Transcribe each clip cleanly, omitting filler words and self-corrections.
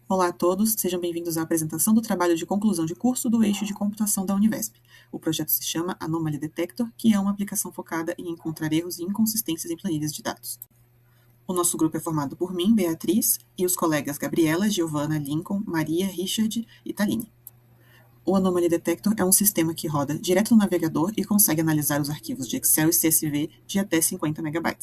Olá a todos, sejam bem-vindos à apresentação do trabalho de conclusão de curso do eixo de computação da Univesp. O projeto se chama Anomaly Detector, que é uma aplicação focada em encontrar erros e inconsistências em planilhas de dados. O nosso grupo é formado por mim, Beatriz, e os colegas Gabriela, Giovana, Lincoln, Maria, Richard e Taline. O Anomaly Detector é um sistema que roda direto no navegador e consegue analisar os arquivos de Excel e CSV de até 50 MB.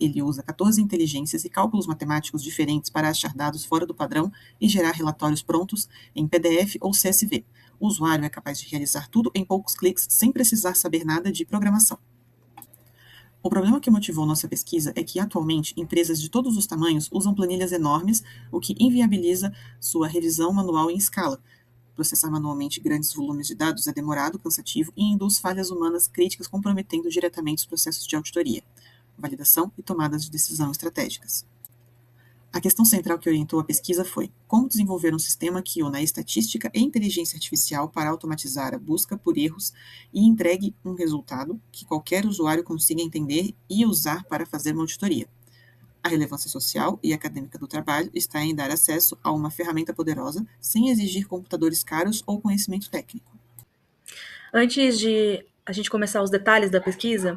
Ele usa 14 inteligências e cálculos matemáticos diferentes para achar dados fora do padrão e gerar relatórios prontos em PDF ou CSV. O usuário é capaz de realizar tudo em poucos cliques sem precisar saber nada de programação. O problema que motivou nossa pesquisa é que, atualmente, empresas de todos os tamanhos usam planilhas enormes, o que inviabiliza sua revisão manual em escala. Processar manualmente grandes volumes de dados é demorado, cansativo e induz falhas humanas críticas, comprometendo diretamente os processos de auditoria, validação e tomadas de decisão estratégicas. A questão central que orientou a pesquisa foi como desenvolver um sistema que una estatística e inteligência artificial para automatizar a busca por erros e entregue um resultado que qualquer usuário consiga entender e usar para fazer uma auditoria. A relevância social e acadêmica do trabalho está em dar acesso a uma ferramenta poderosa sem exigir computadores caros ou conhecimento técnico. Antes de a gente começar os detalhes da pesquisa,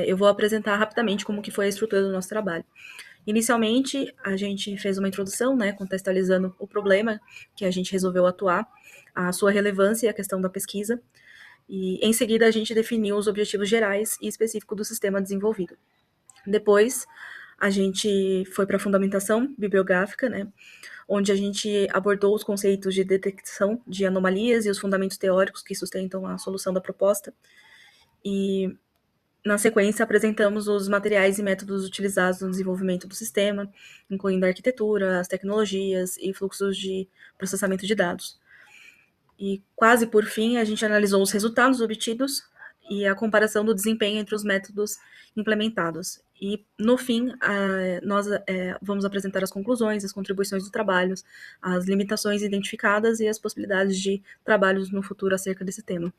eu vou apresentar rapidamente como que foi a estrutura do nosso trabalho. Inicialmente, a gente fez uma introdução, contextualizando o problema que a gente resolveu atuar, a sua relevância e a questão da pesquisa. E, em seguida, a gente definiu os objetivos gerais e específicos do sistema desenvolvido. Depois, a gente foi para a fundamentação bibliográfica, onde a gente abordou os conceitos de detecção de anomalias e os fundamentos teóricos que sustentam a solução da proposta. E, na sequência, apresentamos os materiais e métodos utilizados no desenvolvimento do sistema, incluindo a arquitetura, as tecnologias e fluxos de processamento de dados. E, quase por fim, a gente analisou os resultados obtidos e a comparação do desempenho entre os métodos implementados. E, no fim, nós vamos apresentar as conclusões, as contribuições do trabalho, as limitações identificadas e as possibilidades de trabalhos no futuro acerca desse tema.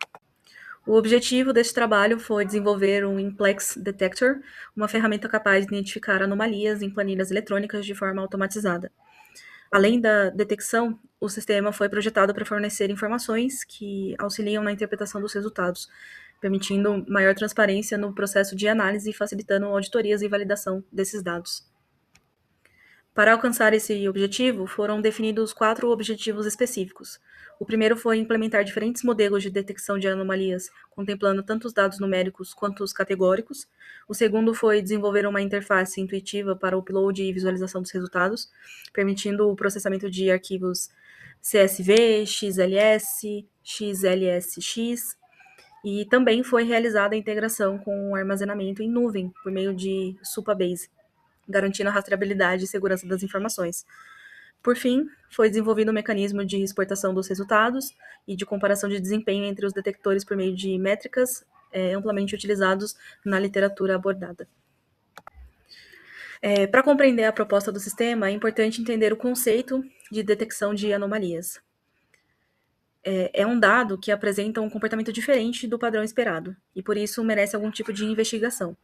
O objetivo deste trabalho foi desenvolver um Implex Detector, uma ferramenta capaz de identificar anomalias em planilhas eletrônicas de forma automatizada. Além da detecção, o sistema foi projetado para fornecer informações que auxiliam na interpretação dos resultados, permitindo maior transparência no processo de análise e facilitando auditorias e validação desses dados. Para alcançar esse objetivo, foram definidos 4 objetivos específicos. O primeiro foi implementar diferentes modelos de detecção de anomalias, contemplando tanto os dados numéricos quanto os categóricos. O segundo foi desenvolver uma interface intuitiva para o upload e visualização dos resultados, permitindo o processamento de arquivos CSV, XLS, XLSX, e também foi realizada a integração com o armazenamento em nuvem, por meio de Supabase, garantindo a rastreabilidade e segurança das informações. Por fim, foi desenvolvido um mecanismo de exportação dos resultados e de comparação de desempenho entre os detectores por meio de métricas amplamente utilizados na literatura abordada. Para compreender a proposta do sistema, é importante entender o conceito de detecção de anomalias. É um dado que apresenta um comportamento diferente do padrão esperado, e por isso merece algum tipo de investigação.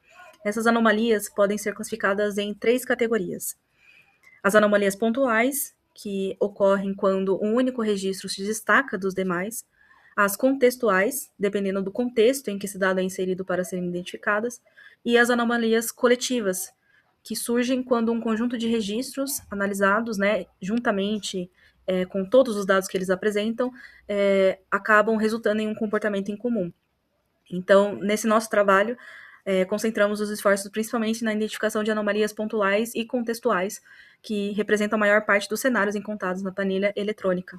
Essas anomalias podem ser classificadas em 3 categorias. As anomalias pontuais, que ocorrem quando um único registro se destaca dos demais. As contextuais, dependendo do contexto em que esse dado é inserido para serem identificadas. E as anomalias coletivas, que surgem quando um conjunto de registros analisados, juntamente com todos os dados que eles apresentam, acabam resultando em um comportamento em comum. Então, nesse nosso trabalho, concentramos os esforços principalmente na identificação de anomalias pontuais e contextuais, que representam a maior parte dos cenários encontrados na planilha eletrônica.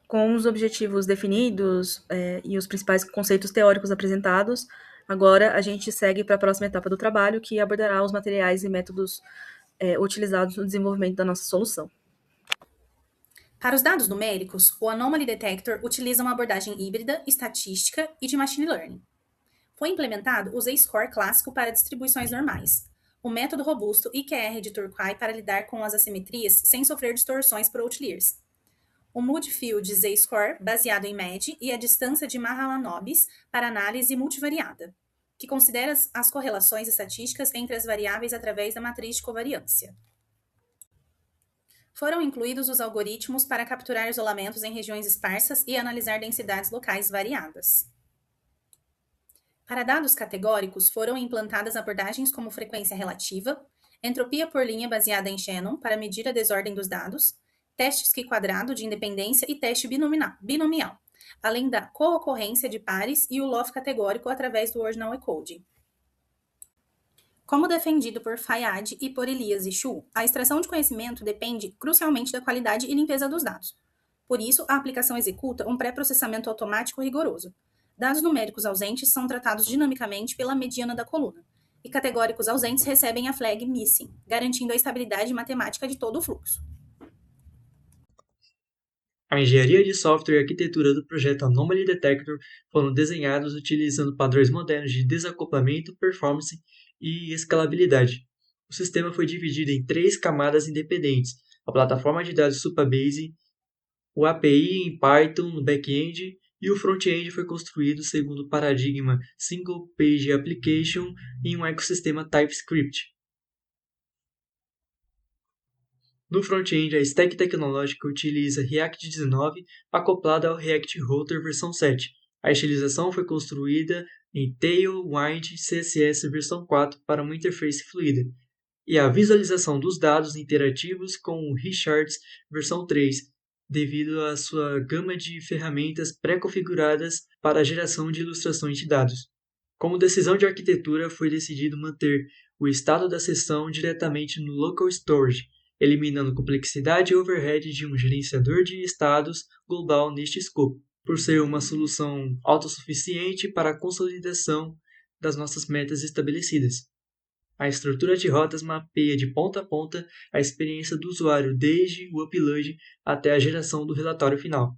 Com os objetivos definidos e os principais conceitos teóricos apresentados, agora a gente segue para a próxima etapa do trabalho, que abordará os materiais e métodos utilizados no desenvolvimento da nossa solução. Para os dados numéricos, o Anomaly Detector utiliza uma abordagem híbrida, estatística e de machine learning. Foi implementado o Z-Score clássico para distribuições normais, o método robusto IQR de Turquoise para lidar com as assimetrias sem sofrer distorções por outliers, o Mood-Field Z-Score baseado em MED e a distância de Mahalanobis para análise multivariada, que considera as correlações estatísticas entre as variáveis através da matriz de covariância. Foram incluídos os algoritmos para capturar isolamentos em regiões esparsas e analisar densidades locais variadas. Para dados categóricos, foram implantadas abordagens como frequência relativa, entropia por linha baseada em Shannon para medir a desordem dos dados, testes Q-quadrado de independência e teste binomial, além da co-ocorrência de pares e o LOF categórico através do Ordinal Encoding. Como defendido por Fayad e por Elias e Xu, a extração de conhecimento depende crucialmente da qualidade e limpeza dos dados. Por isso, a aplicação executa um pré-processamento automático rigoroso. Dados numéricos ausentes são tratados dinamicamente pela mediana da coluna, e categóricos ausentes recebem a flag missing, garantindo a estabilidade matemática de todo o fluxo. A engenharia de software e a arquitetura do projeto Anomaly Detector foram desenhados utilizando padrões modernos de desacoplamento, performance e escalabilidade. O sistema foi dividido em 3 camadas independentes: a plataforma de dados Supabase, o API em Python no back-end e o front-end foi construído segundo o paradigma Single Page Application em um ecossistema TypeScript. No front-end, a stack tecnológica utiliza React 19 acoplada ao React Router versão 7. A estilização foi construída em Tailwind CSS versão 4 para uma interface fluida, e a visualização dos dados interativos com o Richards versão 3, devido à sua gama de ferramentas pré-configuradas para a geração de ilustrações de dados. Como decisão de arquitetura, foi decidido manter o estado da sessão diretamente no Local Storage, eliminando complexidade e overhead de um gerenciador de estados global neste escopo, por ser uma solução autossuficiente para a consolidação das nossas metas estabelecidas. A estrutura de rotas mapeia de ponta a ponta a experiência do usuário desde o upload até a geração do relatório final.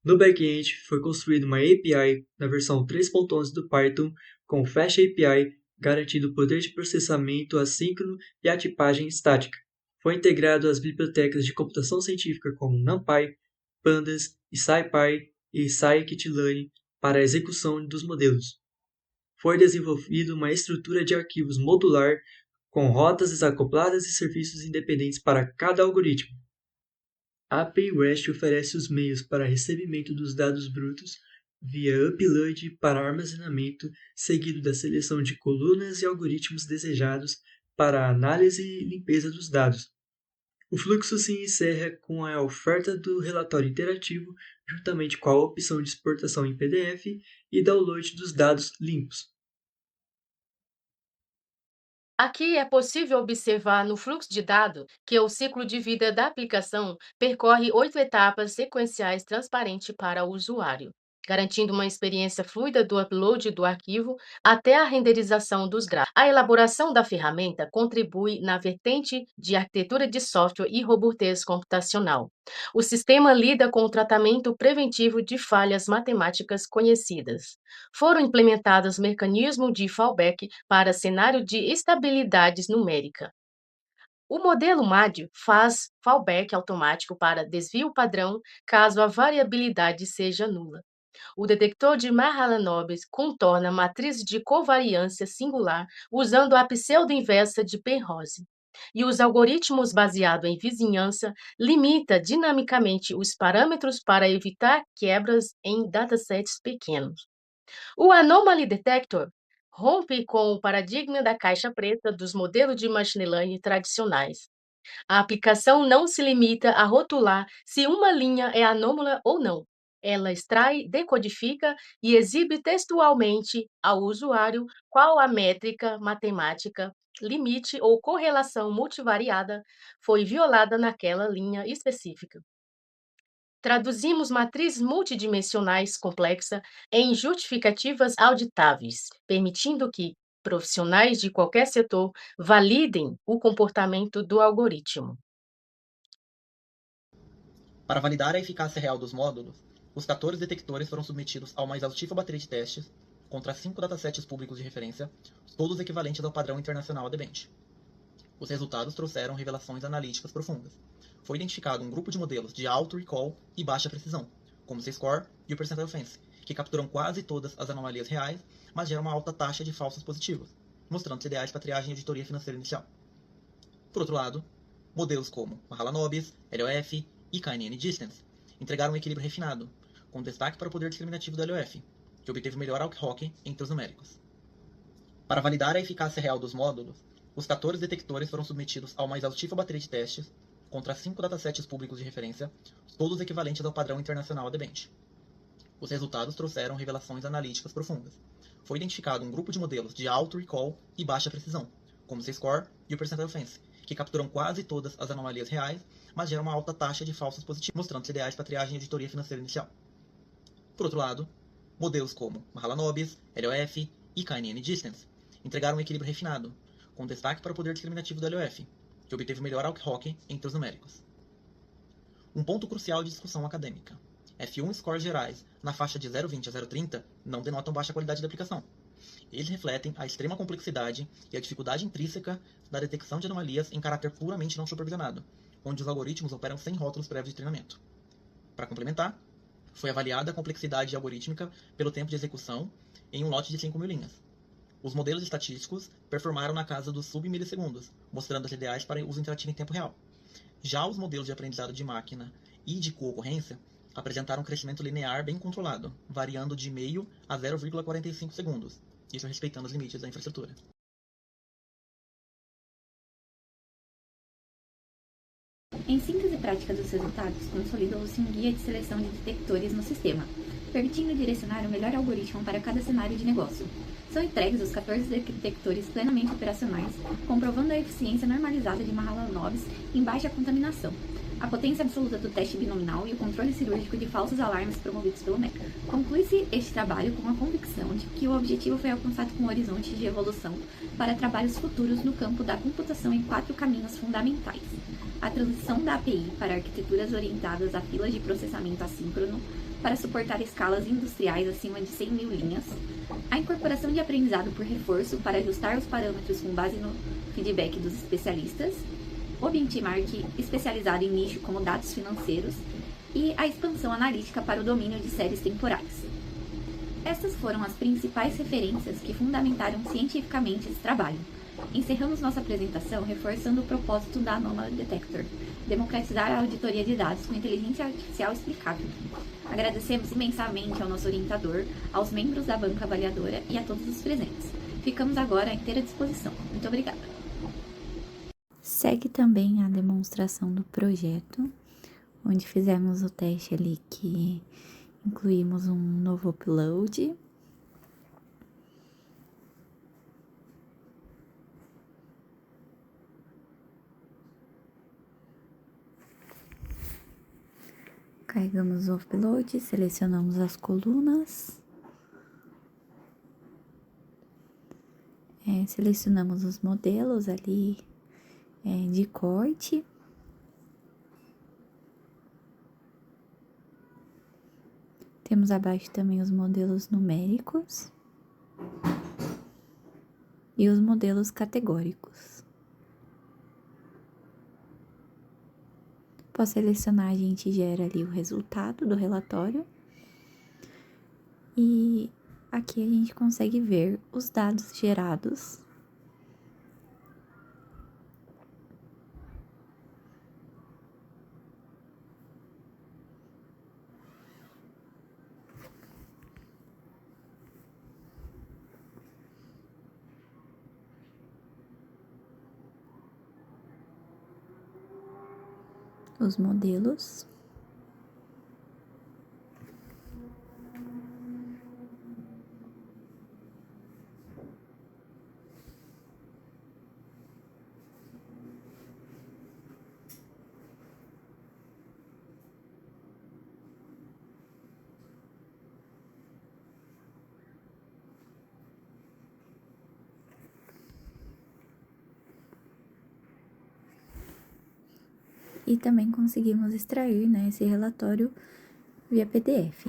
No back-end, foi construída uma API na versão 3.11 do Python com Fast API, garantindo o poder de processamento assíncrono e a tipagem estática. Foi integrado às bibliotecas de computação científica como NumPy, Pandas, SciPy e Scikit-learn para a execução dos modelos. Foi desenvolvida uma estrutura de arquivos modular com rotas desacopladas e serviços independentes para cada algoritmo. A API REST oferece os meios para recebimento dos dados brutos via upload para armazenamento, seguido da seleção de colunas e algoritmos desejados para a análise e limpeza dos dados. O fluxo se encerra com a oferta do relatório interativo, juntamente com a opção de exportação em PDF e download dos dados limpos. Aqui é possível observar no fluxo de dados que o ciclo de vida da aplicação percorre 8 etapas sequenciais transparentes para o usuário, garantindo uma experiência fluida do upload do arquivo até a renderização dos gráficos. A elaboração da ferramenta contribui na vertente de arquitetura de software e robustez computacional. O sistema lida com o tratamento preventivo de falhas matemáticas conhecidas. Foram implementados mecanismos de fallback para cenário de estabilidade numérica. O modelo MADIO faz fallback automático para desvio padrão caso a variabilidade seja nula. O detector de Mahalanobis contorna a matriz de covariância singular usando a pseudo-inversa de Penrose. E os algoritmos baseados em vizinhança limita dinamicamente os parâmetros para evitar quebras em datasets pequenos. O Anomaly Detector rompe com o paradigma da caixa preta dos modelos de machine learning tradicionais. A aplicação não se limita a rotular se uma linha é anômala ou não. Ela extrai, decodifica e exibe textualmente ao usuário qual a métrica matemática, limite ou correlação multivariada foi violada naquela linha específica. Traduzimos matrizes multidimensionais complexas em justificativas auditáveis, permitindo que profissionais de qualquer setor validem o comportamento do algoritmo. Para validar a eficácia real dos módulos, os 14 detectores foram submetidos a uma exaustiva bateria de testes contra 5 datasets públicos de referência, todos equivalentes ao padrão internacional ADBench. Os resultados trouxeram revelações analíticas profundas. Foi identificado um grupo de modelos de alto recall e baixa precisão, como o Z-score e o percentile fancy, que capturam quase todas as anomalias reais, mas geram uma alta taxa de falsos positivos, mostrando-se ideais para triagem e auditoria financeira inicial. Por outro lado, Modelos como Mahalanobis, LOF e KNN Distance entregaram um equilíbrio refinado, com destaque para o poder discriminativo do LOF, que obteve o melhor outhock entre os numéricos. Para validar a eficácia real dos módulos, os 14 detectores foram submetidos a uma exaustiva bateria de testes contra 5 datasets públicos de referência, todos equivalentes ao padrão internacional ADBench. Os resultados trouxeram revelações analíticas profundas. Foi identificado um grupo de modelos de alto recall e baixa precisão, como o Z-score e o percentile offense, que capturam quase todas as anomalias reais, mas geram uma alta taxa de falsos positivos, mostrando-se ideais para triagem e auditoria financeira inicial. Por outro lado, modelos como Mahalanobis, LOF e KNN Distance entregaram um equilíbrio refinado, com destaque para o poder discriminativo do LOF, que obteve o melhor outhock entre os numéricos. Um ponto crucial de discussão acadêmica. F1 scores gerais, na faixa de 0,20 a 0,30, não denotam baixa qualidade da aplicação. Eles refletem a extrema complexidade e a dificuldade intrínseca da detecção de anomalias em caráter puramente não supervisionado, onde os algoritmos operam sem rótulos prévios de treinamento. Para complementar, foi avaliada a complexidade algorítmica pelo tempo de execução em um lote de 5.000 linhas. Os modelos estatísticos performaram na casa dos sub-milissegundos, mostrando as ideais para uso interativo em tempo real. Já os modelos de aprendizado de máquina e de co-ocorrência apresentaram um crescimento linear bem controlado, variando de meio a 0,45 segundos, isso respeitando os limites da infraestrutura. Em síntese prática dos resultados, consolidou-se um guia de seleção de detectores no sistema, permitindo direcionar o melhor algoritmo para cada cenário de negócio. São entregues os 14 detectores plenamente operacionais, comprovando a eficiência normalizada de Mahalanobis em baixa contaminação, a potência absoluta do teste binominal e o controle cirúrgico de falsos alarmes promovidos pelo MEC. Conclui-se este trabalho com a convicção de que o objetivo foi alcançado com um horizonte de evolução para trabalhos futuros no campo da computação em 4 caminhos fundamentais: a transição da API para arquiteturas orientadas a filas de processamento assíncrono para suportar escalas industriais acima de 100.000 linhas, a incorporação de aprendizado por reforço para ajustar os parâmetros com base no feedback dos especialistas, o benchmark especializado em nicho como dados financeiros e a expansão analítica para o domínio de séries temporais. Estas foram as principais referências que fundamentaram cientificamente esse trabalho. Encerramos nossa apresentação reforçando o propósito da Anomaly Detector: democratizar a auditoria de dados com inteligência artificial explicável. Agradecemos imensamente ao nosso orientador, aos membros da banca avaliadora e a todos os presentes. Ficamos agora à inteira disposição. Muito obrigada. Segue também a demonstração do projeto, onde fizemos o teste ali que incluímos um novo upload. Carregamos o upload, selecionamos as colunas. Selecionamos os modelos ali de corte. Temos abaixo também os modelos numéricos e os modelos categóricos. Após selecionar, a gente gera ali o resultado do relatório. E aqui a gente consegue ver os dados gerados. Os modelos. E também conseguimos extrair, esse relatório via PDF.